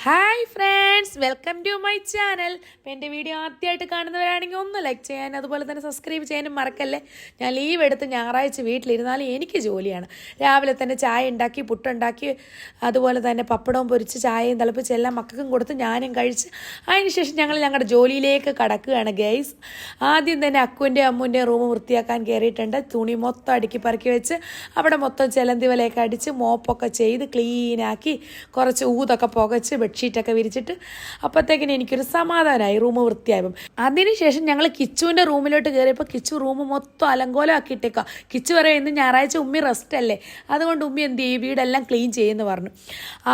Hi friends, welcome to my channel. അപ്പോൾ എൻ്റെ video ആദ്യമായിട്ട് കാണുന്നവരാണെങ്കിൽ ഒന്ന് ലൈക്ക് ചെയ്യാനും അതുപോലെ തന്നെ സബ്സ്ക്രൈബ് ചെയ്യാനും മറക്കല്ലേ. ഞാൻ ലീവ് എടുത്ത് ഞായറാഴ്ച വീട്ടിലിരുന്നാലും എനിക്ക് ജോലിയാണ്. രാവിലെ തന്നെ ചായ ഉണ്ടാക്കി, പുട്ടുണ്ടാക്കി, അതുപോലെ തന്നെ പപ്പടവും പൊരിച്ച് ചായയും തിളപ്പിച്ച് എല്ലാം മക്കൾക്കും കൊടുത്ത് ഞാനും കഴിച്ച് അതിനുശേഷം ഞങ്ങൾ ഞങ്ങളുടെ ജോലിയിലേക്ക് കടക്കുകയാണ് ഗൈസ്. ആദ്യം തന്നെ അക്കുവിൻ്റെ അമ്മുവിൻ്റെ റൂം വൃത്തിയാക്കാൻ കയറിയിട്ടുണ്ട്. തുണി മൊത്തം അടുക്കി പറക്കി വെച്ച് അവിടെ മൊത്തം ചിലന്തി വലയൊക്കെ അടിച്ച് മോപ്പൊക്കെ ചെയ്ത് ക്ലീനാക്കി കുറച്ച് ഊതൊക്കെ പുകച്ച് ബെഡ്ഷീറ്റൊക്കെ വിരിച്ചിട്ട് അപ്പോഴത്തേക്കിന് എനിക്കൊരു സമാധാനമായി റൂം വൃത്തിയായപ്പം. അതിനുശേഷം ഞങ്ങൾ കിച്ചുവിൻ്റെ റൂമിലോട്ട് കയറിയപ്പോൾ കിച്ചു റൂം മൊത്തം അലങ്കോലമാക്കിയിട്ടേക്കാം. കിച്ചു പറയും ഇന്ന് ഞായറാഴ്ച ഉമ്മി റെസ്റ്റ് അല്ലേ, അതുകൊണ്ട് ഉമ്മി എന്ത് ചെയ്യും വീടെല്ലാം ക്ലീൻ ചെയ്യുമെന്ന് പറഞ്ഞു.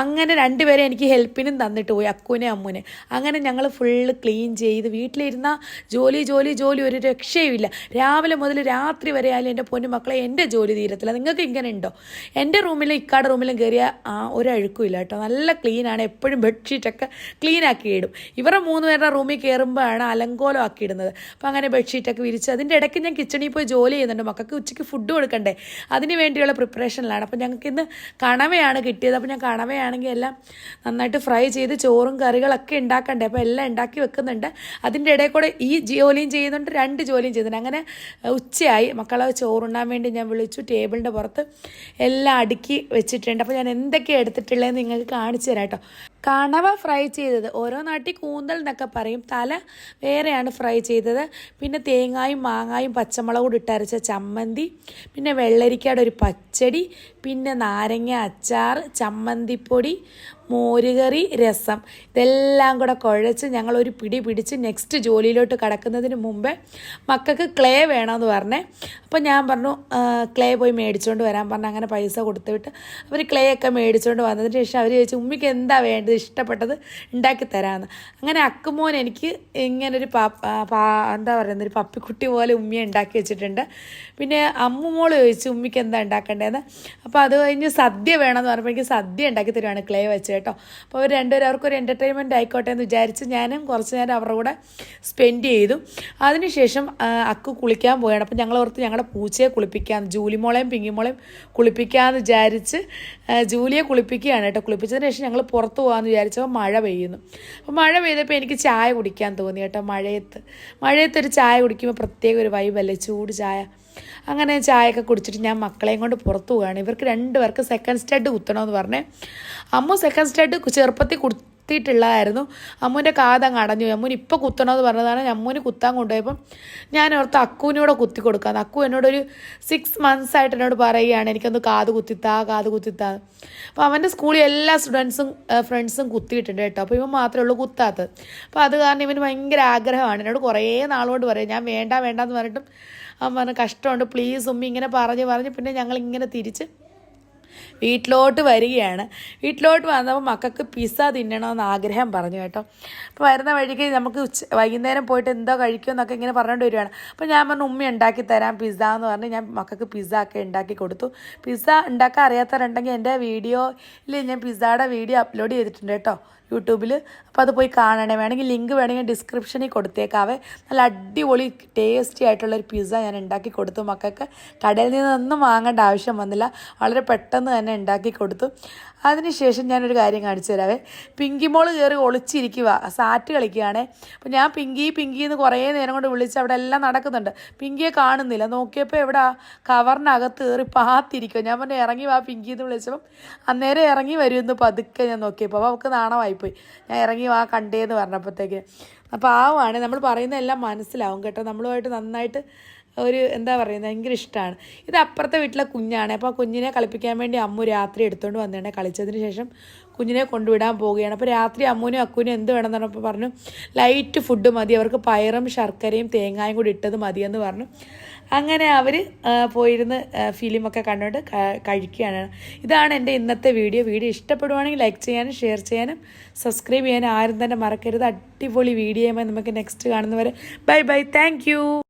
അങ്ങനെ രണ്ടുപേരെ എനിക്ക് ഹെൽപ്പിനും തന്നിട്ട് പോയി, അക്കുവിനെ അമ്മുവിനെ. അങ്ങനെ ഞങ്ങൾ ഫുള്ള് ക്ലീൻ ചെയ്ത് വീട്ടിലിരുന്ന ജോലി ജോലി ജോലി ഒരു രക്ഷയുമില്ല. രാവിലെ മുതൽ രാത്രി വരെ ആയാലും എൻ്റെ പൊന്നു മക്കളെ എൻ്റെ ജോലി തീരത്തില്ല. നിങ്ങൾക്ക് ഇങ്ങനെ ഉണ്ടോ? എൻ്റെ റൂമിലും ഇക്കാടെ റൂമിലും കയറിയാൽ ഒരഴുക്കും ഇല്ല കേട്ടോ, നല്ല ക്ലീനാണ്. എപ്പോഴും ബെഡ്ഷീറ്റൊക്കെ ക്ലീനാക്കി ഇടും. ഇവരുടെ 3 പേരുടെ റൂമിൽ കയറുമ്പോഴാണ് അലങ്കോലം ആക്കി ഇടുന്നത്. അപ്പോൾ അങ്ങനെ ബെഡ്ഷീറ്റൊക്കെ വിരിച്ച് അതിൻ്റെ ഇടയ്ക്ക് ഞാൻ കിച്ചണിൽ പോയി ജോലി ചെയ്യുന്നുണ്ട്. മക്കൾക്ക് ഉച്ചയ്ക്ക് ഫുഡ് കൊടുക്കണ്ടേ, അതിന് വേണ്ടിയുള്ള പ്രിപ്പറേഷനിലാണ്. അപ്പോൾ ഞങ്ങൾക്ക് ഇന്ന് കണവയാണ് കിട്ടിയത്. അപ്പോൾ ഞാൻ കണവയാണെങ്കിൽ എല്ലാം നന്നായിട്ട് ഫ്രൈ ചെയ്ത് ചോറും കറികളൊക്കെ ഉണ്ടാക്കണ്ടേ, അപ്പോൾ എല്ലാം ഉണ്ടാക്കി വെക്കുന്നുണ്ട്. അതിൻ്റെ ഇടയിൽ കൂടെ ഈ ജോലിയും ചെയ്യുന്നുണ്ട്, 2 ജോലിയും ചെയ്യുന്നുണ്ട്. അങ്ങനെ ഉച്ചയായി. മക്കളെ ചോറുണ്ണാൻ വേണ്ടി ഞാൻ വിളിച്ചു. ടേബിളിൻ്റെ പുറത്ത് എല്ലാം അടുക്കി വെച്ചിട്ടുണ്ട്. അപ്പോൾ ഞാൻ എന്തൊക്കെയാണ് എടുത്തിട്ടുള്ളതെന്ന് നിങ്ങൾക്ക് കാണിച്ചു തരാം കേട്ടോ. കണവ ഫ്രൈ ചെയ്തത്, ഓരോ നാട്ടിൽ കൂന്തൽ എന്നൊക്കെ പറയും, തല വേറെയാണ് ഫ്രൈ ചെയ്തത്. പിന്നെ തേങ്ങായും മാങ്ങായും പച്ചമുളകും ഇട്ടരച്ച ചമ്മന്തി, പിന്നെ വെള്ളരിക്കയുടെ ഒരു പച്ചടി, പിന്നെ നാരങ്ങ അച്ചാർ, ചമ്മന്തിപ്പൊടി, മോരുകറി, രസം. ഇതെല്ലാം കൂടെ കുഴച്ച് ഞങ്ങളൊരു പിടി പിടിച്ച് നെക്സ്റ്റ് ജോലിയിലോട്ട് കടക്കുന്നതിന് മുമ്പേ മക്കൾക്ക് ക്ലേ വേണമെന്ന് പറഞ്ഞേ. അപ്പോൾ ഞാൻ പറഞ്ഞു ക്ലേ പോയി മേടിച്ചുകൊണ്ട് വരാൻ പറഞ്ഞു. അങ്ങനെ പൈസ കൊടുത്തു വിട്ട് അവർ ക്ലേ ഒക്കെ മേടിച്ചുകൊണ്ട് വന്നതിന് ശേഷം അവർ ചോദിച്ചു ഉമ്മിക്ക് എന്താ വേണ്ടത്, ഇഷ്ടപ്പെട്ടത് ഉണ്ടാക്കി തരാമെന്ന്. അങ്ങനെ അക്കുമോൻ എനിക്ക് ഇങ്ങനൊരു എന്താ പറയുന്നത്, ഒരു പപ്പിക്കുട്ടി പോലെ ഉമ്മിയെ ഉണ്ടാക്കി വെച്ചിട്ടുണ്ട്. പിന്നെ അമ്മുമോൾ ചോദിച്ചു ഉമ്മിക്ക് എന്താ ഉണ്ടാക്കേണ്ടതെന്ന്. അപ്പോൾ അത് കഴിഞ്ഞ് സദ്യ വേണമെന്ന് പറഞ്ഞപ്പോൾ എനിക്ക് സദ്യ ഉണ്ടാക്കി തരുവാണ് ക്ലേ വെച്ച് കേട്ടോ. അപ്പോൾ അവർ രണ്ടുപേരും അവർക്കൊരു എൻ്റർടൈൻമെൻറ്റ് ആയിക്കോട്ടെ എന്ന് വിചാരിച്ച് ഞാനും കുറച്ച് നേരം അവരുടെ കൂടെ സ്പെൻഡ് ചെയ്തു. അതിനുശേഷം അക്കു കുളിക്കാൻ പോവുകയാണ്. അപ്പോൾ ഞങ്ങൾ ഓർത്ത് ഞങ്ങളുടെ പൂച്ചയെ കുളിപ്പിക്കാമെന്ന്, ജൂലിമോളെയും പിങ്കിമോളെയും കുളിപ്പിക്കാമെന്ന് വിചാരിച്ച് ജൂലിയെ കുളിപ്പിക്കുകയാണ് കേട്ടോ. കുളിപ്പിച്ചതിന് ശേഷം ഞങ്ങൾ പുറത്ത് പോകാമെന്ന് വിചാരിച്ചപ്പോൾ മഴ പെയ്യുന്നു. അപ്പോൾ മഴ പെയ്തപ്പോൾ എനിക്ക് ചായ കുടിക്കാൻ തോന്നി കേട്ടോ. മഴയത്തൊരു ചായ കുടിക്കുമ്പോൾ പ്രത്യേക ഒരു വൈബല്ലേ, ചൂട് ചായ. അങ്ങനെ ചായയൊക്കെ കുടിച്ചിട്ട് ഞാൻ മക്കളെയും കൊണ്ട് പുറത്തു പോവുകയാണ്. ഇവർക്ക് 2 പേർക്ക് സെക്കൻഡ് സ്റ്റഡ് കുത്തണമെന്ന് പറഞ്ഞേ. അമ്മു സെക്കൻഡ് സ്റ്റഡ് ചെറുപ്പത്തിൽ കുത്തിയിട്ടുള്ളതായിരുന്നു. അമ്മുവിൻ്റെ കാതങ്ങ് അടഞ്ഞു. അമ്മുവിന് ഇപ്പോൾ കുത്തണമെന്ന് പറഞ്ഞതാണ്. അമ്മുവിന് കുത്താൻ കൊണ്ടുപോയപ്പം ഞാൻ ഓർത്ത് അക്കുവിനൂടെ കുത്തി കൊടുക്കാമെന്ന്. അക്കു എന്നോടൊരു 6 months ആയിട്ട് എന്നോട് പറയുകയാണ് എനിക്കൊന്ന് കാത് കുത്തിത്താ. അപ്പോൾ അവൻ്റെ സ്കൂളിൽ എല്ലാ ഫ്രണ്ട്സും കുത്തിയിട്ടുണ്ട് കേട്ടോ. അപ്പോൾ ഇവൻ മാത്രമേ ഉള്ളൂ കുത്താത്തത്. അപ്പോൾ അത് കാരണം ഇവന് ഭയങ്കര ആഗ്രഹമാണ്. എന്നോട് കുറേ നാളുകൊണ്ട് പറയും, ഞാൻ വേണ്ടെന്ന് പറഞ്ഞിട്ടും അവൻ പറഞ്ഞു കഷ്ടമുണ്ട് പ്ലീസ് ഉമ്മി, ഇങ്ങനെ പറഞ്ഞ് പിന്നെ ഞങ്ങളിങ്ങനെ തിരിച്ച് വീട്ടിലോട്ട് വരികയാണ്. വീട്ടിലോട്ട് വന്നപ്പോൾ മക്കൾക്ക് പിസ്സ തിന്നണമെന്ന് ആഗ്രഹം പറഞ്ഞു കേട്ടോ. അപ്പോൾ വരുന്ന വഴിക്ക് നമുക്ക് വൈകുന്നേരം പോയിട്ട് എന്തോ കഴിക്കുമെന്നൊക്കെ ഇങ്ങനെ പറഞ്ഞുകൊണ്ട് വരികയാണ്. അപ്പോൾ ഞാൻ പറഞ്ഞു ഉമ്മി ഉണ്ടാക്കി തരാം പിസ്സ എന്ന് പറഞ്ഞ് ഞാൻ മക്കൾക്ക് പിസ്സ ഒക്കെ ഉണ്ടാക്കി കൊടുത്തു. പിസ്സ ഉണ്ടാക്കാൻ അറിയാത്തവരുണ്ടെങ്കിൽ എൻ്റെ വീഡിയോയിൽ ഞാൻ പിസ്സയുടെ വീഡിയോ അപ്ലോഡ് ചെയ്തിട്ടുണ്ട് കേട്ടോ യൂട്യൂബിൽ. അപ്പോൾ അത് പോയി കാണണേ. വേണമെങ്കിൽ ലിങ്ക് വേണമെങ്കിൽ ഡിസ്ക്രിപ്ഷനിൽ കൊടുത്തേക്കാവേ. നല്ല അടിപൊളി ടേസ്റ്റി ആയിട്ടുള്ളൊരു പിസ്സ ഞാൻ ഉണ്ടാക്കി കൊടുത്തു മക്കൾക്ക്. കടയിൽ നിന്നൊന്നും വാങ്ങേണ്ട ആവശ്യം വന്നില്ല, വളരെ പെട്ടെന്ന് തന്നെ ഉണ്ടാക്കി കൊടുത്തു. അതിനുശേഷം ഞാനൊരു കാര്യം കാണിച്ചു തരാവേ. പിങ്കിമോൾ കയറി ഒളിച്ചിരിക്കുക, സാറ്റ് കളിക്കുകയാണേ. അപ്പോൾ ഞാൻ പിങ്കി എന്ന് കുറേ നേരം കൊണ്ട് വിളിച്ച് അവിടെ എല്ലാം നടക്കുന്നുണ്ട്. പിങ്കിയെ കാണുന്നില്ല. നോക്കിയപ്പോൾ എവിടെ കവറിനകത്ത് കയറി പാത്തിരിക്കുക. ഞാൻ പറഞ്ഞു ഇറങ്ങി വാ പിങ്കി എന്ന് വിളിച്ചപ്പം അന്നേരം ഇറങ്ങി വരുമെന്ന് പതുക്കെ ഞാൻ നോക്കിയപ്പോൾ. അപ്പോൾ അവൾക്ക് നാണമായിപ്പോയി. ഞാൻ ഇറങ്ങി വാ കണ്ടേന്ന് പറഞ്ഞപ്പോഴത്തേക്ക്. അപ്പോൾ ആവാണ് നമ്മൾ പറയുന്നതെല്ലാം മനസ്സിലാവും കേട്ടോ. നമ്മളുമായിട്ട് നന്നായിട്ട് ഒരു എന്താ പറയുന്നത്, ഭയങ്കര ഇഷ്ടമാണ്. ഇത് അപ്പുറത്തെ വീട്ടിലെ കുഞ്ഞാണ്. അപ്പോൾ കുഞ്ഞിനെ കളിപ്പിക്കാൻ വേണ്ടി അമ്മു രാത്രി എടുത്തുകൊണ്ട് വന്നിട്ടുണ്ട്. കളിച്ചതിന് ശേഷം കുഞ്ഞിനെ കൊണ്ടുവിടാൻ പോവുകയാണ്. അപ്പോൾ രാത്രി അമ്മുവിനും അക്കുവിനും എന്ത് വേണമെന്ന് പറഞ്ഞപ്പോൾ പറഞ്ഞു ലൈറ്റ് ഫുഡ് മതി, അവർക്ക് പയറും ശർക്കരയും തേങ്ങായും കൂടി ഇട്ടത് മതിയെന്ന് പറഞ്ഞു. അങ്ങനെ അവർ പോയിരുന്ന് ഫിലിമൊക്കെ കണ്ടുകൊണ്ട് കഴിക്കുകയാണ്. ഇതാണ് എൻ്റെ ഇന്നത്തെ വീഡിയോ ഇഷ്ടപ്പെടുവാണെങ്കിൽ ലൈക്ക് ചെയ്യാനും ഷെയർ ചെയ്യാനും സബ്സ്ക്രൈബ് ചെയ്യാനും ആരും തന്നെ മറക്കരുത്. അടിപൊളി വീഡിയോയുമായി നമുക്ക് നെക്സ്റ്റ് കാണുന്നവരെ ബൈ. Thank you.